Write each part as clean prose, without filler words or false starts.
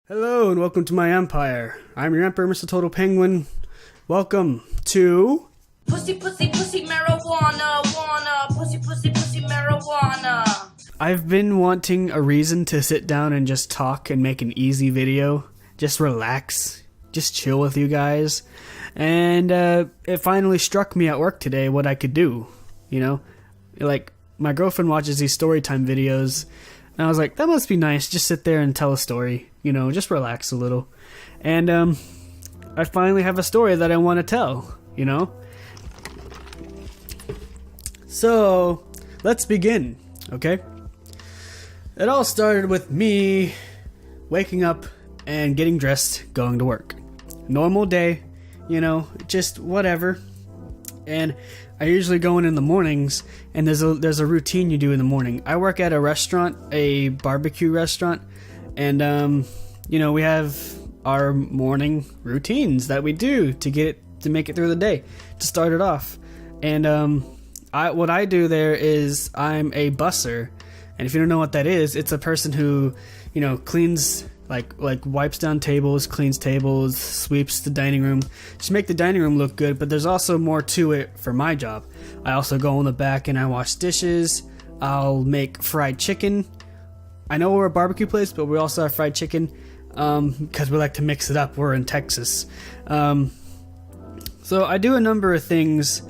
Hello and welcome to my empire. I'm your emperor, Mr. Total Penguin. Welcome to... Pussy, pussy, pussy, marijuana, wanna. Pussy, pussy, pussy, marijuana. I've been wanting a reason to sit down and just talk and make an easy video. Just relax. Just chill with you guys. And it finally struck me at work today what I could do. You know? Like, my girlfriend watches these storytime videos. And I was like, that must be nice. Just sit there and tell a story. You know, just relax a little. And I finally have a story that I want to tell, you know? So, let's begin, okay? It all started with me waking up and getting dressed, going to work. Normal day, you know, just whatever. And I usually go in the mornings, and there's a routine you do in the morning. I work at a restaurant, a barbecue restaurant, and you know, we have our morning routines that we do to make it through the day, to start it off. And what I do there is I'm a busser, and if you don't know what that is, it's a person who, you know, cleans, like wipes down tables, cleans tables, sweeps the dining room, just make the dining room look good. But there's also more to it for my job. I also go in the back and I wash dishes. I'll make fried chicken. I know we're a barbecue place, but we also have fried chicken because we like to mix it up. We're in Texas. So I do a number of things,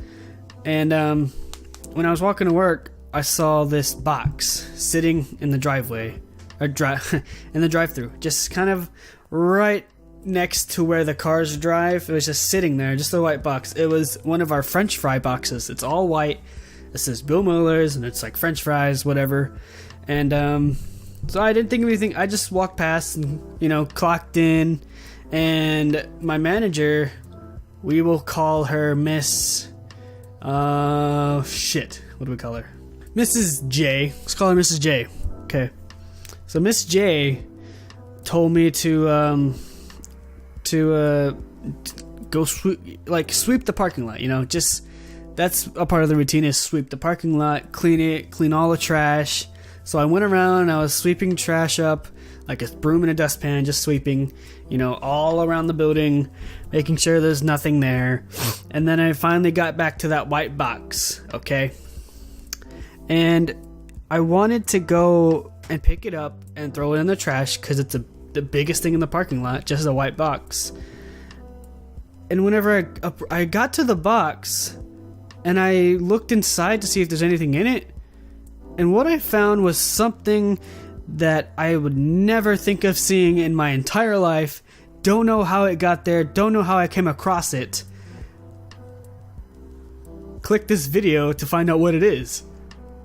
and when I was walking to work, I saw this box sitting in the driveway, or in the drive-thru, just kind of right next to where the cars drive. It was just sitting there, just a white box. It was one of our French fry boxes. It's all white. It says Bill Miller's, and it's like French fries, whatever. And so I didn't think of anything. I just walked past and, you know, clocked in. And my manager, we will call her Miss... what do we call her? Mrs. J. Let's call her Mrs. J. Okay. So Miss J told me to go sweep the parking lot, you know, just... That's a part of the routine, is sweep the parking lot, clean it, clean all the trash. So I went around and I was sweeping trash up like a broom and a dustpan, just sweeping, you know, all around the building, making sure there's nothing there. And then I finally got back to that white box, okay? And I wanted to go and pick it up and throw it in the trash because it's the biggest thing in the parking lot, just a white box. And whenever I got to the box and I looked inside to see if there's anything in it, and what I found was something that I would never think of seeing in my entire life. Don't know how it got there. Don't know how I came across it. Click this video to find out what it is.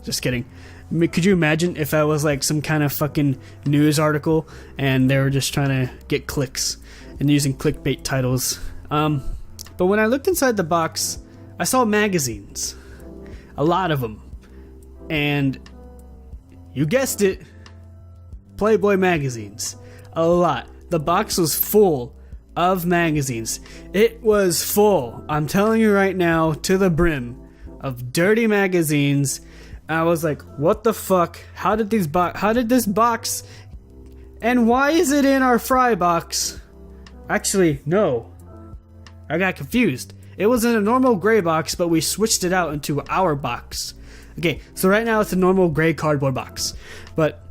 Just kidding. Could you imagine if I was like some kind of fucking news article and they were just trying to get clicks and using clickbait titles? But when I looked inside the box, I saw magazines. A lot of them. And you guessed it, Playboy magazines. A lot. The box was full of magazines. It was full, I'm telling you right now, to the brim, of dirty magazines. I was like, what the fuck? How did this box, and why is it in our fry box? Actually, no. I got confused. It was in a normal gray box, but we switched it out into our box. Okay, so right now it's a normal gray cardboard box. But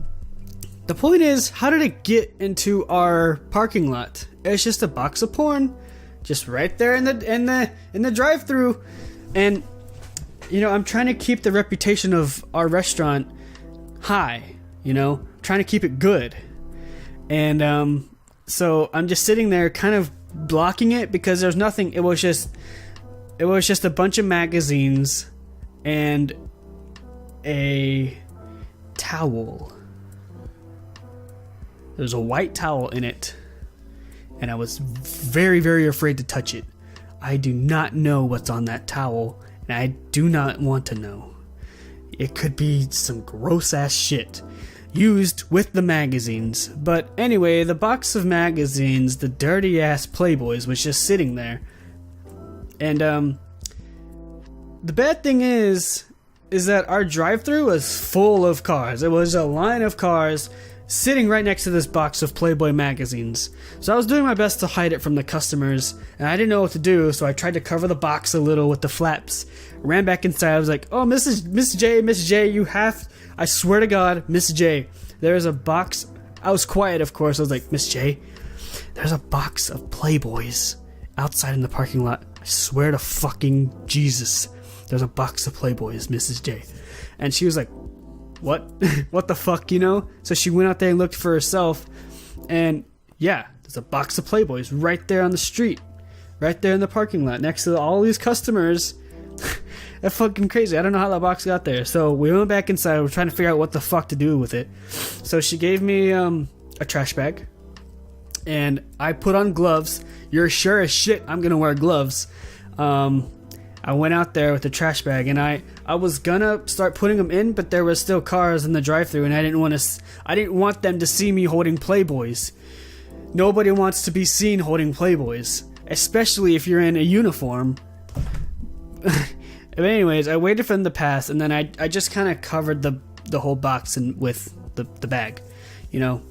the point is, how did it get into our parking lot? It's just a box of porn, just right there in the drive-thru. And you know, I'm trying to keep the reputation of our restaurant high, you know, trying to keep it good. And so I'm just sitting there kind of blocking it because there's nothing. It was just a bunch of magazines and a towel. There's a white towel in it, and I was very, very afraid to touch it. I do not know what's on that towel, and I do not want to know. It could be some gross ass shit used with the magazines. But anyway, the box of magazines, the dirty ass Playboys, was just sitting there. And the bad thing is that our drive-thru was full of cars. It was a line of cars sitting right next to this box of Playboy magazines. So I was doing my best to hide it from the customers, and I didn't know what to do, so I tried to cover the box a little with the flaps. Ran back inside. I was like, oh, Miss J, you have... I swear to God, Miss J, there's a box... I was quiet, of course. I was like, Miss J, there's a box of Playboys outside in the parking lot. I swear to fucking Jesus, there's a box of Playboys, Mrs. J. And she was like, what? What the fuck, you know? So she went out there and looked for herself, and yeah, there's a box of Playboys right there on the street, right there in the parking lot, next to all these customers. That's fucking crazy. I don't know how that box got there. So we went back inside. We're trying to figure out what the fuck to do with it. So she gave me a trash bag, and I put on gloves. You're sure as shit I'm gonna wear gloves. I went out there with the trash bag, and I was gonna start putting them in, but there was still cars in the drive-thru, and I didn't want them to see me holding Playboys. Nobody wants to be seen holding Playboys, especially if you're in a uniform. But anyways, I waited for them to pass, and then I just kind of covered the whole box with the bag, you know,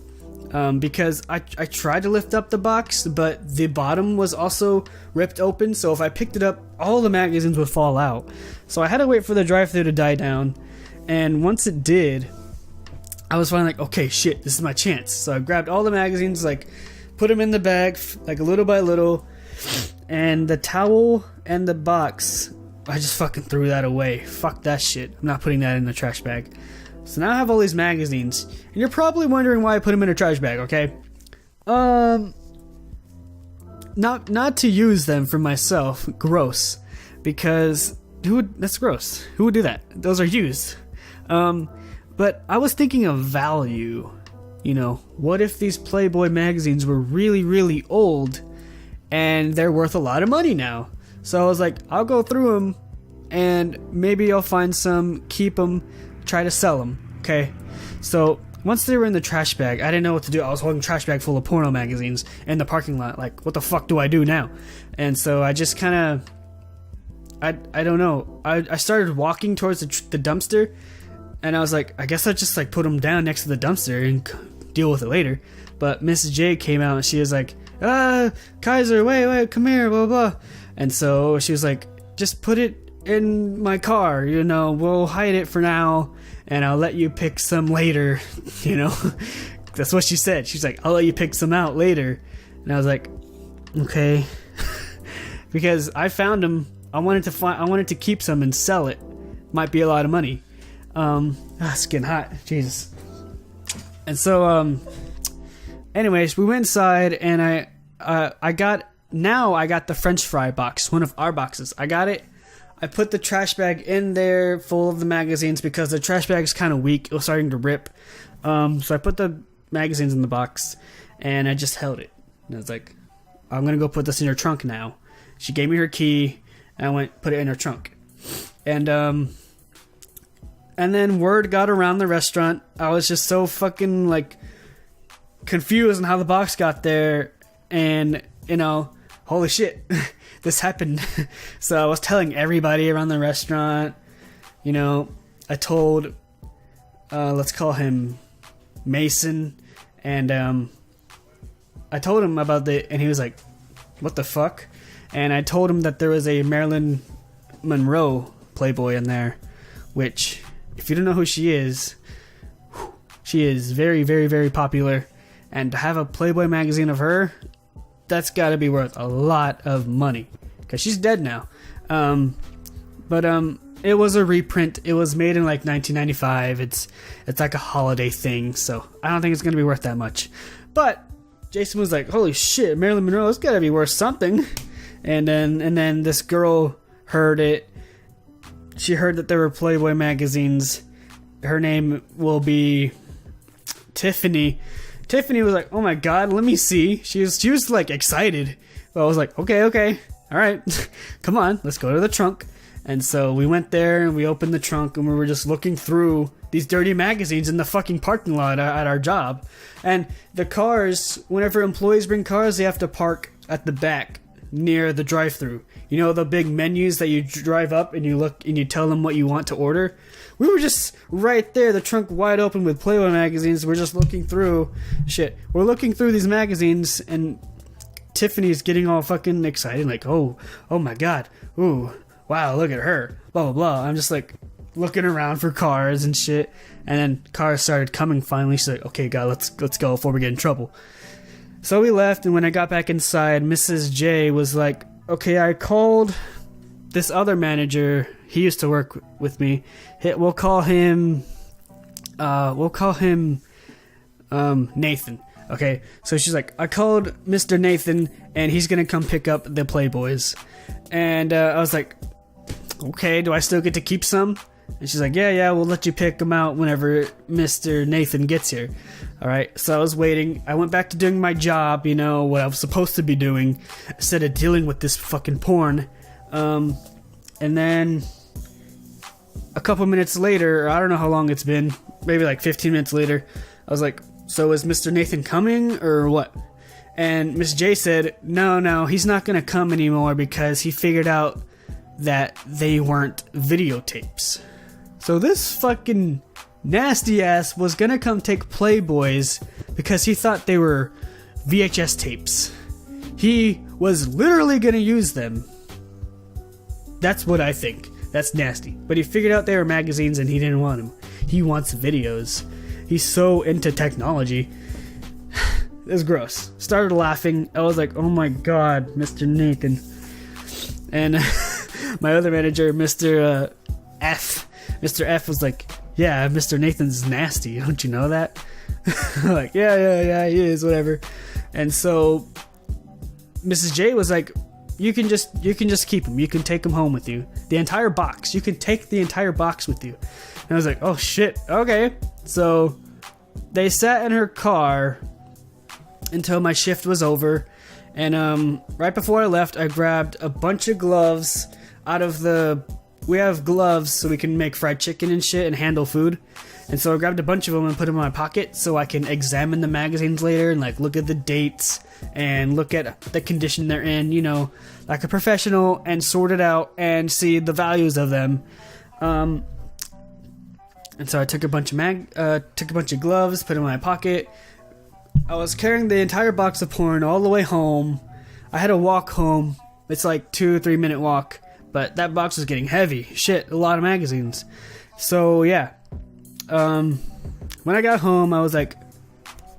because I tried to lift up the box, but the bottom was also ripped open, so if I picked it up, all the magazines would fall out. So I had to wait for the drive-thru to die down, and once it did, I was finally like, okay, shit, this is my chance. So I grabbed all the magazines, like, put them in the bag, like, little by little, and the towel and the box, I just fucking threw that away. Fuck that shit. I'm not putting that in the trash bag. So now I have all these magazines, and you're probably wondering why I put them in a trash bag, okay? Not to use them for myself. Gross. Because that's gross. Who would do that? Those are used. But I was thinking of value. You know, what if these Playboy magazines were really, really old and they're worth a lot of money now? So I was like, I'll go through them and maybe I'll find some, keep them, try to sell them. Okay? So once they were in the trash bag, I didn't know what to do. I was holding a trash bag full of porno magazines in the parking lot. Like, what the fuck do I do now? And so I just kind of, I don't know. I started walking towards the dumpster, and I was like, I guess I'll just like put them down next to the dumpster and deal with it later. But Mrs. J came out and she was like, Kaiser, wait, come here, blah, blah. And so she was like, just put it in my car, you know, we'll hide it for now, and I'll let you pick some later, you know. That's what she said. She's like, I'll let you pick some out later. And I was like, okay. Because I found them. I wanted to keep some and sell it. Might be a lot of money. It's getting hot. Jesus. And so, anyways, we went inside, and I got the French fry box, one of our boxes. I got it. I put the trash bag in there full of the magazines because the trash bag is kind of weak. It was starting to rip. So I put the magazines in the box, and I just held it. And I was like, I'm going to go put this in your trunk now. She gave me her key, and I went put it in her trunk. And then word got around the restaurant. I was just so fucking, like, confused on how the box got there. And, you know, holy shit, this happened. So I was telling everybody around the restaurant. You know, I told, let's call him Mason. And I told him about and he was like, what the fuck? And I told him that there was a Marilyn Monroe Playboy in there, which, if you don't know who she is very, very, very popular. And to have a Playboy magazine of her, that's got to be worth a lot of money, because she's dead now. But it was a reprint. It was made in like 1995. It's like a holiday thing, so I don't think it's gonna be worth that much. But Jason was like, holy shit, Marilyn Monroe, it's gotta be worth something. And then this girl heard it. She heard that there were Playboy magazines. Her name will be Tiffany. Tiffany was like, oh my god, let me see. She was like excited. But I was like, okay, alright, come on, let's go to the trunk. And so we went there and we opened the trunk, and we were just looking through these dirty magazines in the fucking parking lot at our job. And the cars, whenever employees bring cars, they have to park at the back near the drive-thru. You know the big menus that you drive up and you look and you tell them what you want to order? We were just right there, the trunk wide open with Playboy magazines. We're just looking through shit. We're looking through these magazines and Tiffany's getting all fucking excited, like, oh my god, ooh, wow, look at her, blah blah blah. I'm just like looking around for cars and shit, and then cars started coming finally. She's like, okay, God, let's go before we get in trouble. So we left, and when I got back inside, Mrs. J was like, okay, I called this other manager. He used to work with me. We'll call him Nathan. Okay, so she's like, I called Mr. Nathan, and he's gonna come pick up the Playboys. And I was like, okay, do I still get to keep some? And she's like, yeah, we'll let you pick them out whenever Mr. Nathan gets here. Alright, so I was waiting. I went back to doing my job, you know, what I was supposed to be doing, instead of dealing with this fucking porn. And then a couple minutes later, I don't know how long it's been, maybe like 15 minutes later, I was like, so is Mr. Nathan coming or what? And Miss J said, no, he's not gonna come anymore because he figured out that they weren't videotapes. So this fucking nasty ass was gonna come take Playboys because he thought they were VHS tapes. He was literally gonna use them. That's what I think. That's nasty. But he figured out they were magazines and he didn't want them. He wants videos. He's so into technology. It was gross. Started laughing. I was like, oh my god, Mr. Nathan. And my other manager, Mr. F. Mr. F was like, yeah, Mr. Nathan's nasty. Don't you know that? I'm like, yeah, he is, whatever. And so Mrs. J was like, you can just keep him. You can take him home with you. The entire box. You can take the entire box with you. And I was like, oh shit, okay. So they sat in her car until my shift was over. And right before I left, I grabbed a bunch of gloves out of we have gloves so we can make fried chicken and shit and handle food. And so I grabbed a bunch of them and put them in my pocket so I can examine the magazines later and like look at the dates and look at the condition they're in, you know, like a professional, and sort it out and see the values of them. And so I took a bunch of gloves, put them in my pocket. I was carrying the entire box of porn all the way home. I had to walk home. It's like 2-3 minute walk, but that box was getting heavy. Shit, a lot of magazines. So yeah. When I got home, I was like,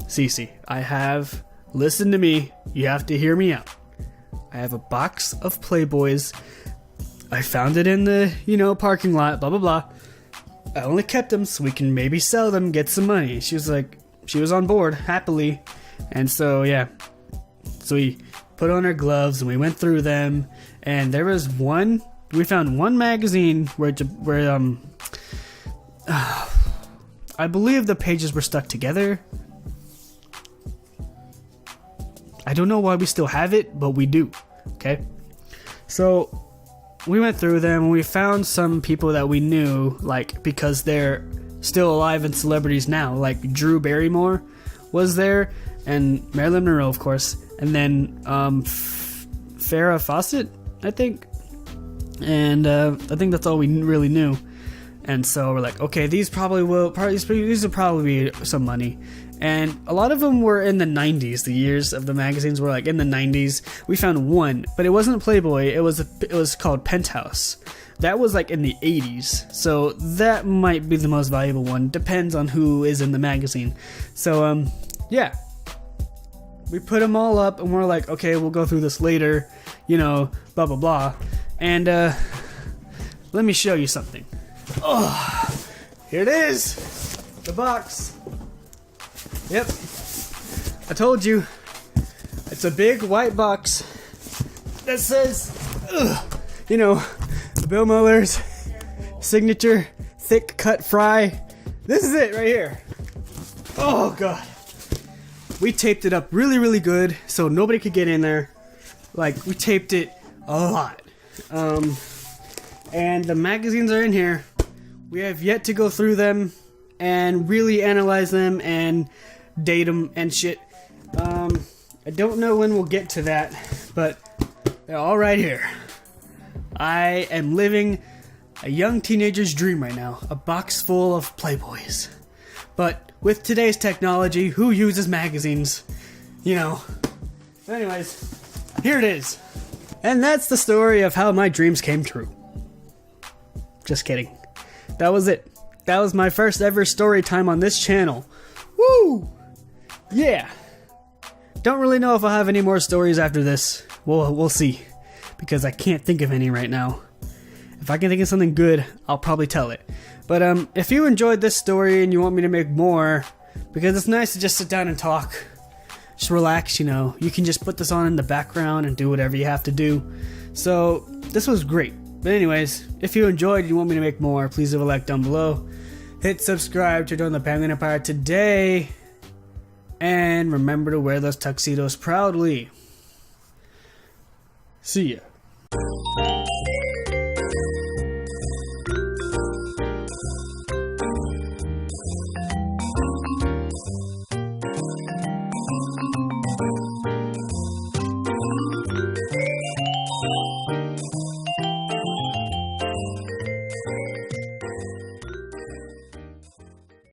Cece, listen to me. You have to hear me out. I have a box of Playboys. I found it in the, parking lot, blah, blah, blah. I only kept them so we can maybe sell them, get some money. She was on board, happily. And so, yeah. So we put on our gloves and we went through them. And there was we found one magazine where I believe the pages were stuck together. I don't know why we still have it, but we do. Okay? So we went through them and we found some people that we knew, like, because they're still alive and celebrities now. Like Drew Barrymore was there, and Marilyn Monroe, of course, and then Farrah Fawcett, I think. And I think that's all we really knew. And so we're like, okay, these will probably be some money. And a lot of them were in the 90s. The years of the magazines were like in the 90s. We found one, but it wasn't Playboy. It was called Penthouse. That was like in the 80s. So that might be the most valuable one. Depends on who is in the magazine. So yeah. We put them all up and we're like, okay, we'll go through this later, blah blah blah. And let me show you something. Oh, here it is. The box. Yep. I told you. It's a big white box that says, Bill Muller's signature thick cut fry. This is it right here. Oh, God. We taped it up really, really good so nobody could get in there. Like, we taped it a lot. And the magazines are in here. We have yet to go through them and really analyze them and date them and shit. I don't know when we'll get to that, but They're all right here. I am living a young teenager's dream right now. A box full of Playboys. But with today's technology, who uses magazines? You know. But anyways, here it is. And that's the story of how my dreams came true. Just kidding. That was it. That was my first ever story time on this channel. Woo! Yeah. Don't really know if I'll have any more stories after this. We'll see. Because I can't think of any right now. If I can think of something good, I'll probably tell it. But if you enjoyed this story and you want me to make more, because it's nice to just sit down and talk, just relax, you know. You can just put this on in the background and do whatever you have to do. So, this was great. But anyways, if you enjoyed and you want me to make more, please leave a like down below. Hit subscribe to join the Penguin Empire today. And remember to wear those tuxedos proudly. See ya.